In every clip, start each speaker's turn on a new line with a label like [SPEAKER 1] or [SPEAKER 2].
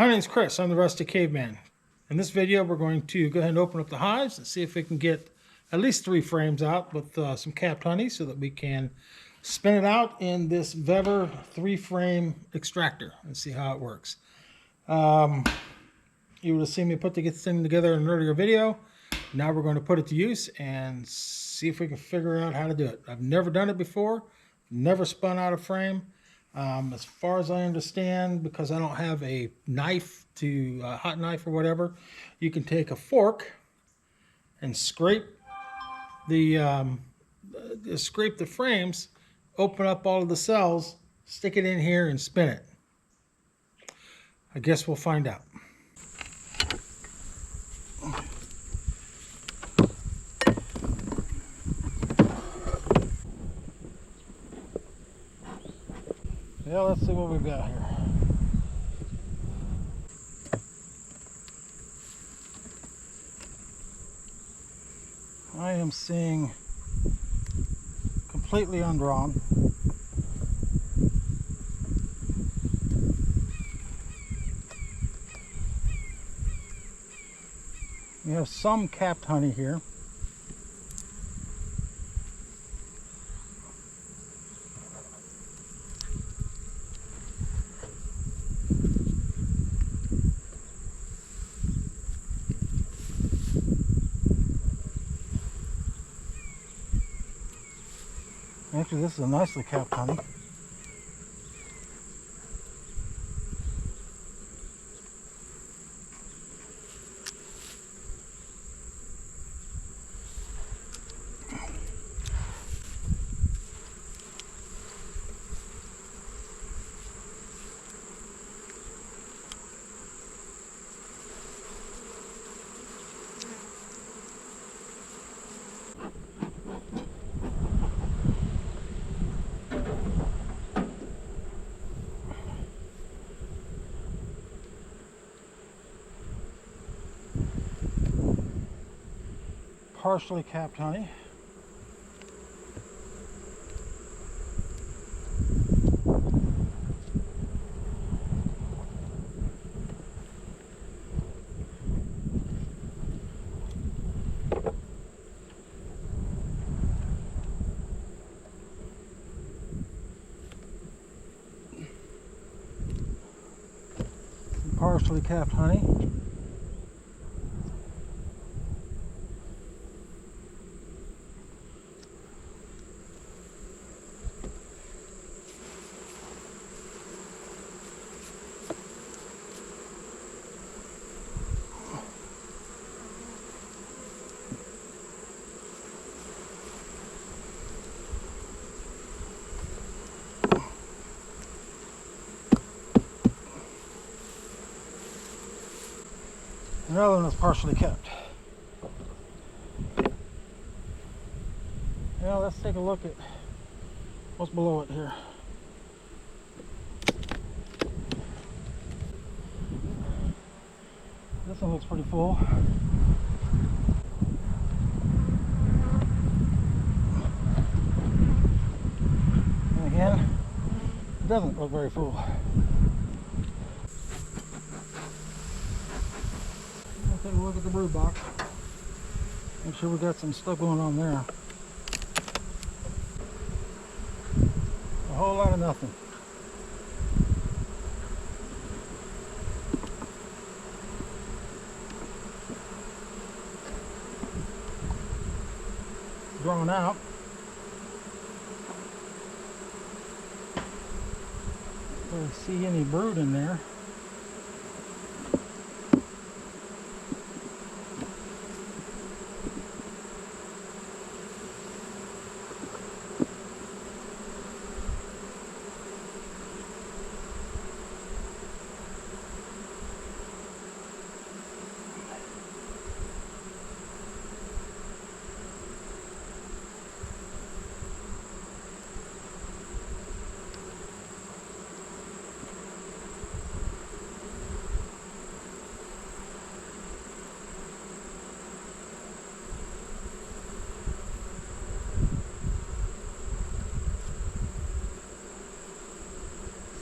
[SPEAKER 1] My name's Chris. I'm the Rustic Caveman. In this video, we're going to go ahead and open up the hives and see if we can get at least 3 frames out with some capped honey so that we can spin it out in this Vevor 3-frame extractor and see how it works. You would have seen me put this thing together in an earlier video. Now we're going to put it to use and see if we can figure out how to do it. I've never done it before, never spun out a frame. As far as I understand, because I don't have a knife to hot knife or whatever, you can take a fork and scrape the frames, open up all of the cells, stick it in here and spin it. I guess we'll find out. Yeah, let's see what we've got here. I am seeing completely undrawn. We have some capped honey here. Actually, this is a nicely capped honey. Partially capped honey. Partially capped honey. Another one is partially kept. Now let's take a look at what's below it here. This one looks pretty full. And again, it doesn't look very full. Take a look at the brood box. Make sure we got some stuff going on there. A whole lot of nothing. Drawn out. Don't see any brood in there.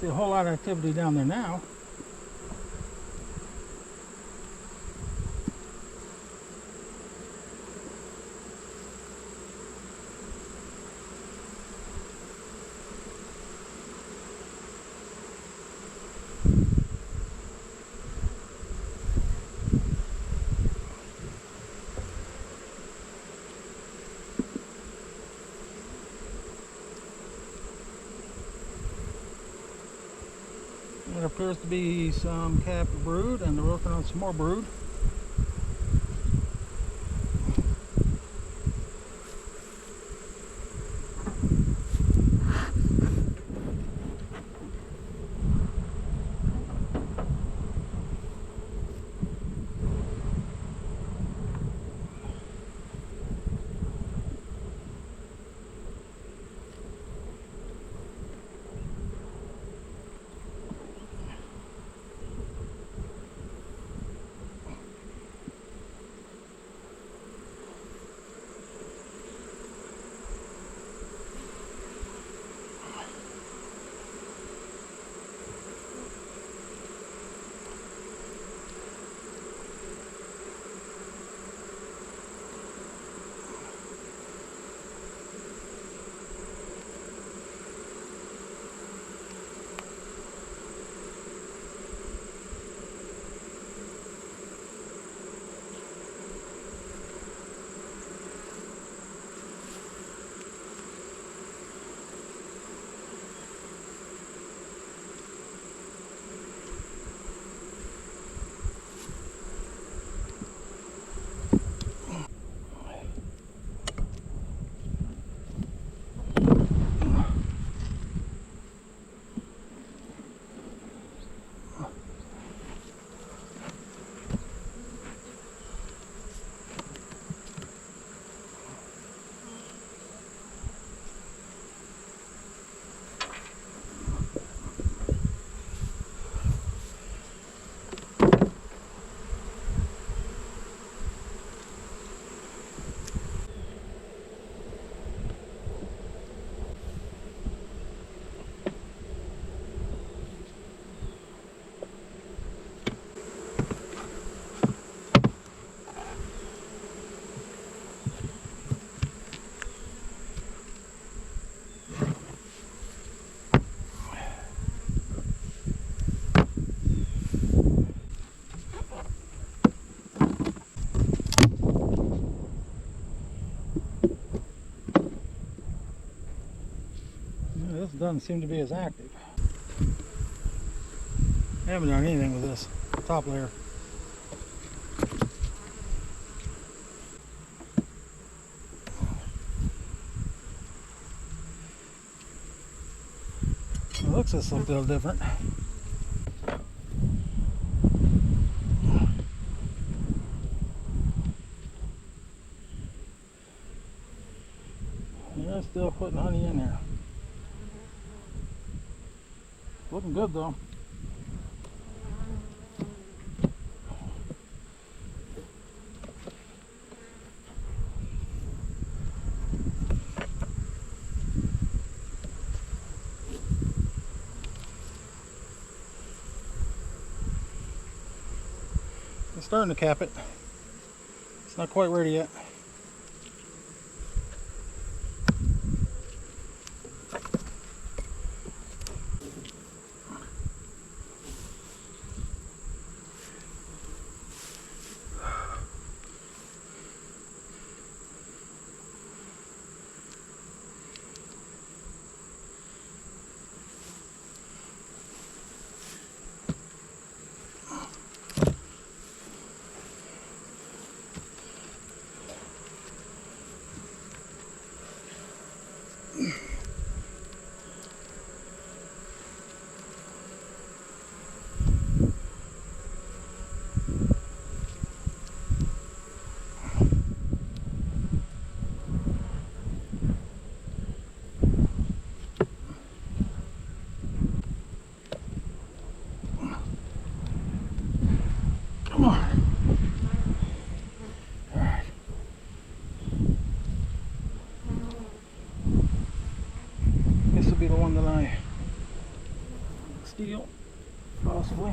[SPEAKER 1] See a whole lot of activity down there now. appears to be some captive brood, and they're working on some more brood. This doesn't seem to be as active. I haven't done anything with this top layer. It looks just a little different. They're still putting honey in there. Looking good though. It's starting to cap it. It's not quite ready yet. Come on. All right. This will be the one that I steal, possibly.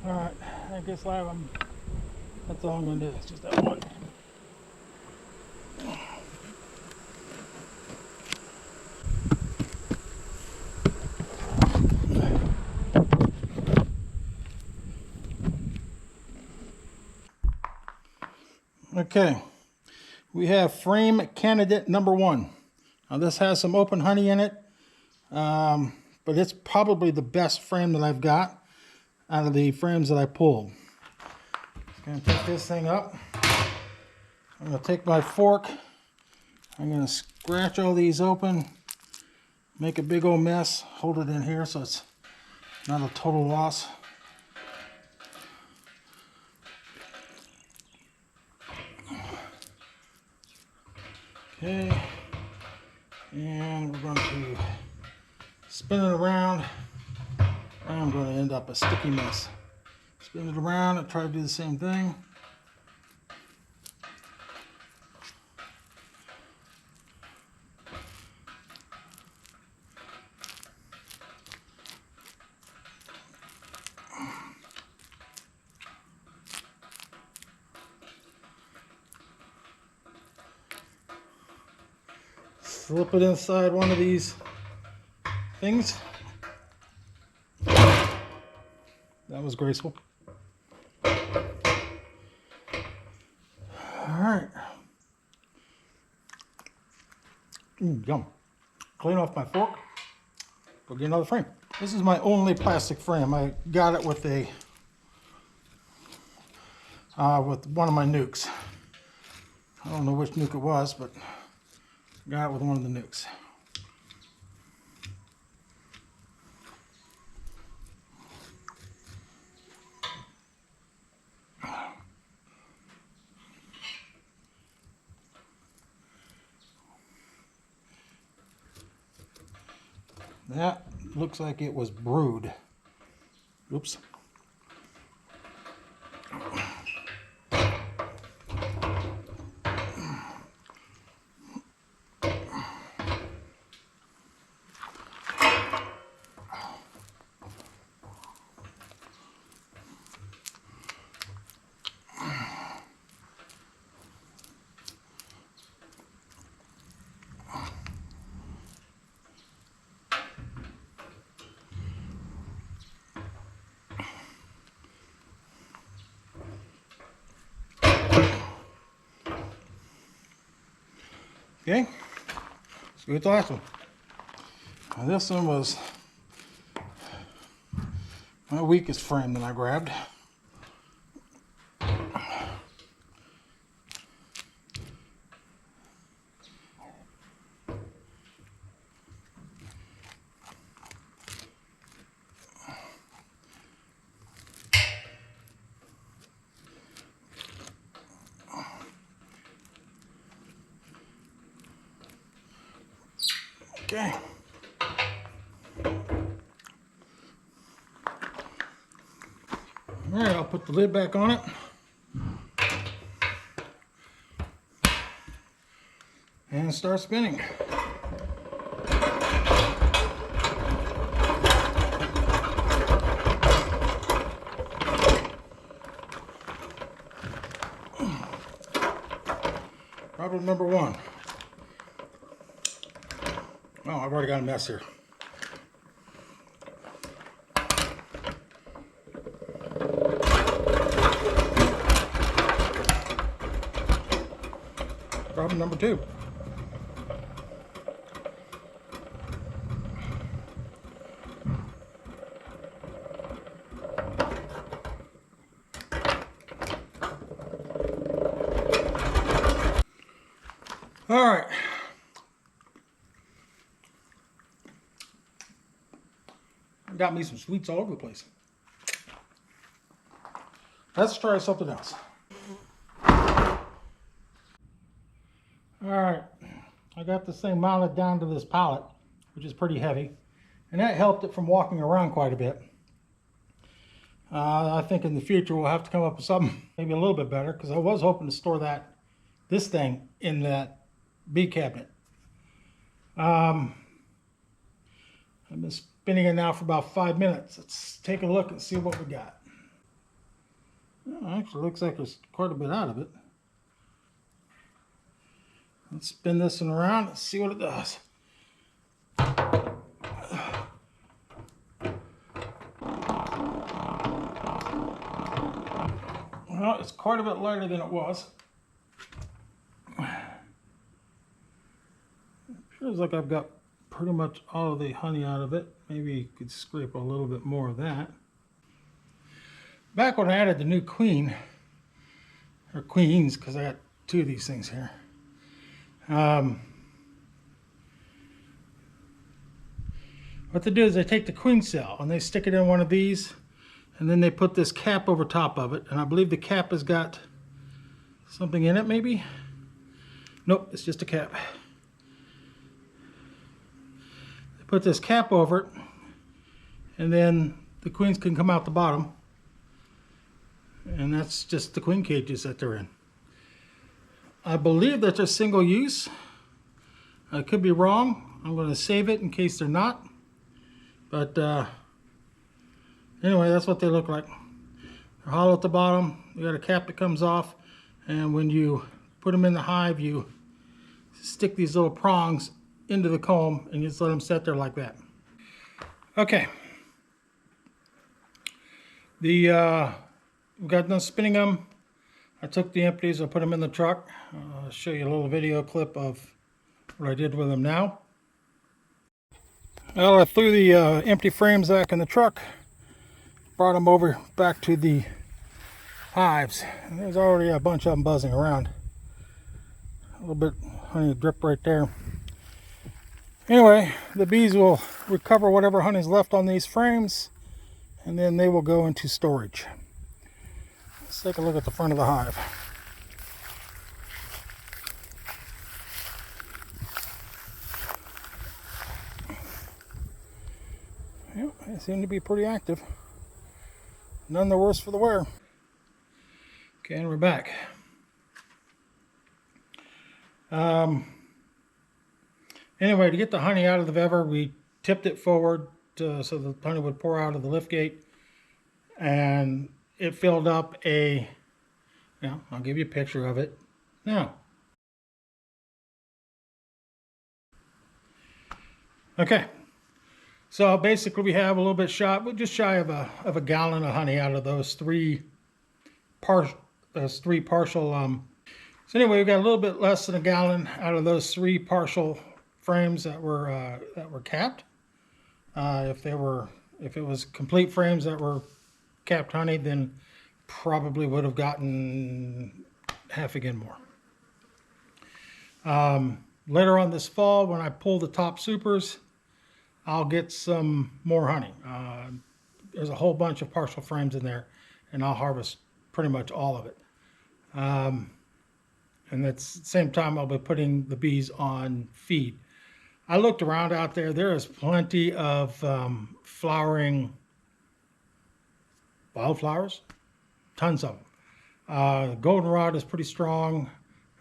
[SPEAKER 1] Alright, I guess that's all I'm going to do. It's just that one. Okay, we have frame candidate number 1. Now this has some open honey in it, but it's probably the best frame that I've got out of the frames that I pulled. Just going to take this thing up. I'm going to take my fork. I'm going to scratch all these open, make a big old mess, hold it in here so it's not a total loss. Okay, and we're going to spin it around. I'm going to end up a sticky mess. Spin it around and try to do the same thing. Slip it inside one of these things. That was graceful. Alright. Yum. Clean off my fork. Go get another frame. This is my only plastic frame. I got it with with one of my nukes. I don't know which nuke it was, but got it with one of the nukes. That looks like it was brewed. Oops. Okay, let's go with the last one. Now this one was my weakest frame that I grabbed. Okay. All right, I'll put the lid back on it. And start spinning. Problem number 1. Oh, I've already got a mess here. Problem number 2. All right. Got me some sweets all over the place. Let's try something else. All right, I got this thing mounted down to this pallet, which is pretty heavy, and that helped it from walking around quite a bit. I think in the future we'll have to come up with something maybe a little bit better, because I was hoping to store this thing in that bee cabinet. I've been spinning it now for about 5 minutes. Let's take a look and see what we got. Actually, looks like there's quite a bit out of it. Let's spin this one around and see what it does. Well, it's quite a bit lighter than it was. Feels like I've got pretty much all of the honey out of it. Maybe you could scrape a little bit more of that. Back when I added the new queen, or queens, because I got two of these things here. What they do is they take the queen cell and they stick it in one of these, and then they put this cap over top of it. And I believe the cap has got something in it, maybe? Nope, it's just a cap. They put this cap over it, and then the queens can come out the bottom. And that's just the queen cages that they're in. I believe that they're single use. I could be wrong. I'm going to save it in case they're not. But anyway, that's what they look like. They're hollow at the bottom. You got a cap that comes off. And when you put them in the hive, you stick these little prongs into the comb and you just let them sit there like that. Okay. We got done spinning them. I took the empties, I put them in the truck. I'll show you a little video clip of what I did with them now. Well, I threw the empty frames back in the truck, brought them over back to the hives. And there's already a bunch of them buzzing around. A little bit honey drip right there. Anyway, the bees will recover whatever honey's left on these frames, and then they will go into storage. Let's take a look at the front of the hive. Yep, they seem to be pretty active. None the worse for the wear. Okay, and we're back. Anyway, to get the honey out of the Vevor, we tipped it forward so the honey would pour out of the lift gate, and it filled up I'll give you a picture of it now. Okay, so basically we have a little bit just shy of a gallon of honey out of those three partial. So anyway, we got a little bit less than a gallon out of those three partial frames that were capped. If it was complete frames that were capped honey, then probably would have gotten half again more. Later on this fall, when I pull the top supers, I'll get some more honey. There's a whole bunch of partial frames in there, and I'll harvest pretty much all of it. And at the same time, I'll be putting the bees on feed. I looked around out there. There is plenty of flowering wildflowers, tons of them. Goldenrod is pretty strong.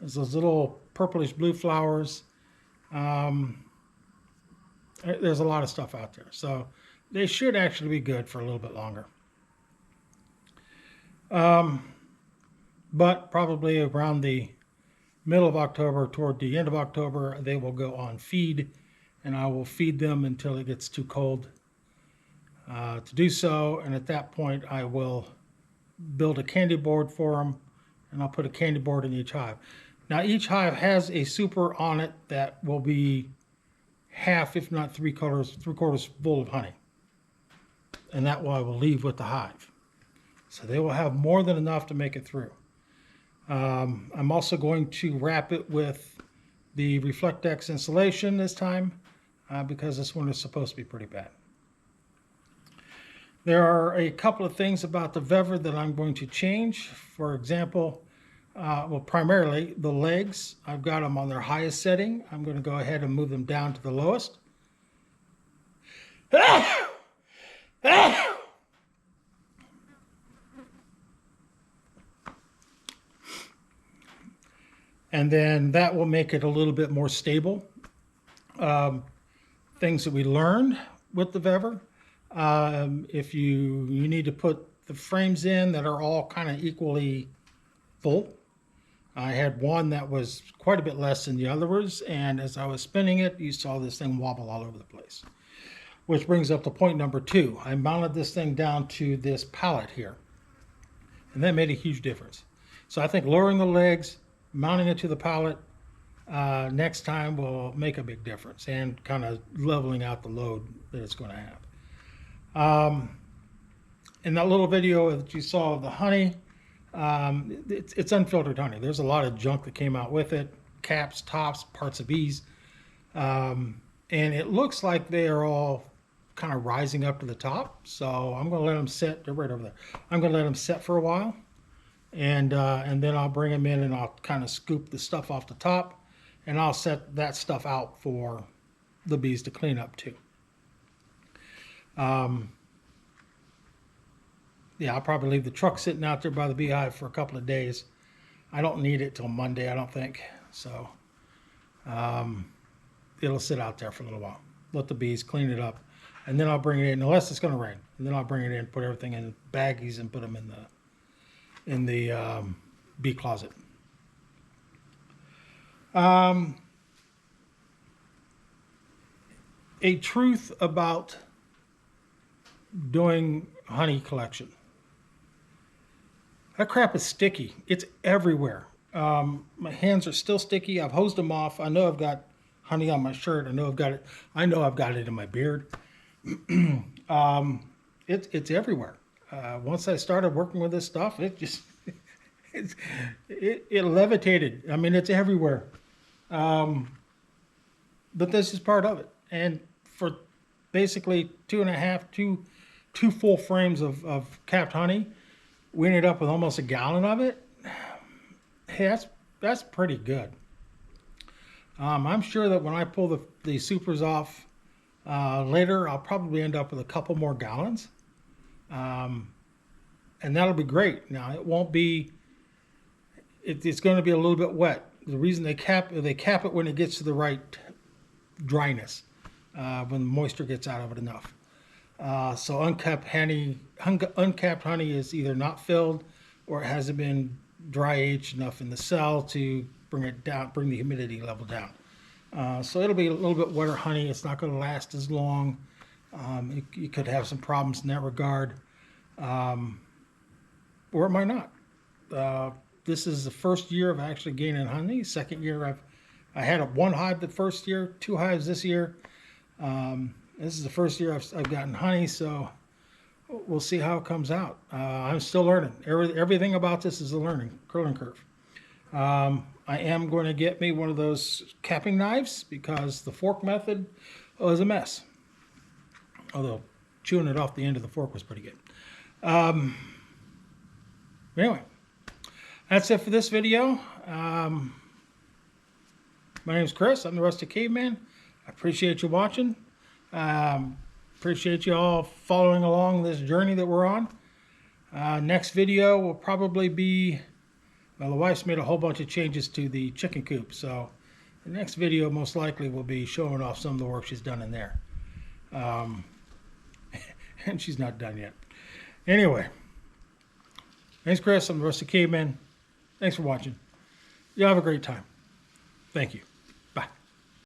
[SPEAKER 1] There's those little purplish blue flowers. There's a lot of stuff out there. So they should actually be good for a little bit longer. But probably around the middle of October, toward the end of October, they will go on feed, and I will feed them until it gets too cold to do so. And at that point, I will build a candy board for them, and I'll put a candy board in each hive. Now, each hive has a super on it that will be half, if not three-quarters full of honey. And that I will leave with the hive. So they will have more than enough to make it through. I'm also going to wrap it with the Reflectex insulation this time because this one is supposed to be pretty bad. There are a couple of things about the Vevor that I'm going to change. For example, well, primarily the legs. I've got them on their highest setting. I'm going to go ahead and move them down to the lowest. And then that will make it a little bit more stable. Things that we learned with the Vevor. If you need to put the frames in that are all kind of equally full. I had one that was quite a bit less than the others, and as I was spinning it, you saw this thing wobble all over the place. Which brings up to point number 2. I mounted this thing down to this pallet here, and that made a huge difference. So I think lowering the legs, mounting it to the pallet next time will make a big difference, and kind of leveling out the load that it's going to have. In that little video that you saw of the honey, it's unfiltered honey. There's a lot of junk that came out with it, caps, tops, parts of bees, and it looks like they are all kind of rising up to the top. So I'm going to let them sit. They're right over there. I'm going to let them set for a while, and then I'll bring them in and I'll kind of scoop the stuff off the top, and I'll set that stuff out for the bees to clean up too. Yeah, I'll probably leave the truck sitting out there by the beehive for a couple of days. I don't need it till Monday, I don't think. So it'll sit out there for a little while. Let the bees clean it up. And then I'll bring it in, unless it's going to rain. And then I'll bring it in, put everything in baggies, and put them in the bee closet. A truth about doing honey collection. That crap is sticky. It's everywhere. My hands are still sticky. I've hosed them off. I know I've got honey on my shirt. I know I've got it in my beard. It's everywhere. Once I started working with this stuff, it just it levitated. I mean, it's everywhere. But this is part of it. And for basically two full frames of capped honey, we ended up with almost a gallon of it. Hey, that's pretty good. I'm sure that when I pull the supers off later, I'll probably end up with a couple more gallons, and that'll be great. Now it won't be. It's going to be a little bit wet. The reason they cap it when it gets to the right dryness, when the moisture gets out of it enough. So uncapped honey is either not filled or it hasn't been dry aged enough in the cell to bring it down, bring the humidity level down. So it'll be a little bit wetter honey. It's not going to last as long. You could have some problems in that regard, or it might not. This is the first year of actually gaining honey. Second year I had one hive the first year, 2 hives this year. This is the first year I've gotten honey, so we'll see how it comes out. I'm still learning. Everything about this is a learning curve. I am going to get me one of those capping knives because the fork method was a mess. Although chewing it off the end of the fork was pretty good. Anyway, that's it for this video. My name is Chris. I'm the Rustic Caveman. I appreciate you watching. Appreciate you all following along this journey that we're on. Next video will probably be, well, the wife's made a whole bunch of changes to the chicken coop, so the next video most likely will be showing off some of the work she's done in there. And she's not done yet. Anyway, thanks, Chris. I'm the Rustic Caveman. Thanks for watching. You have a great time. Thank you.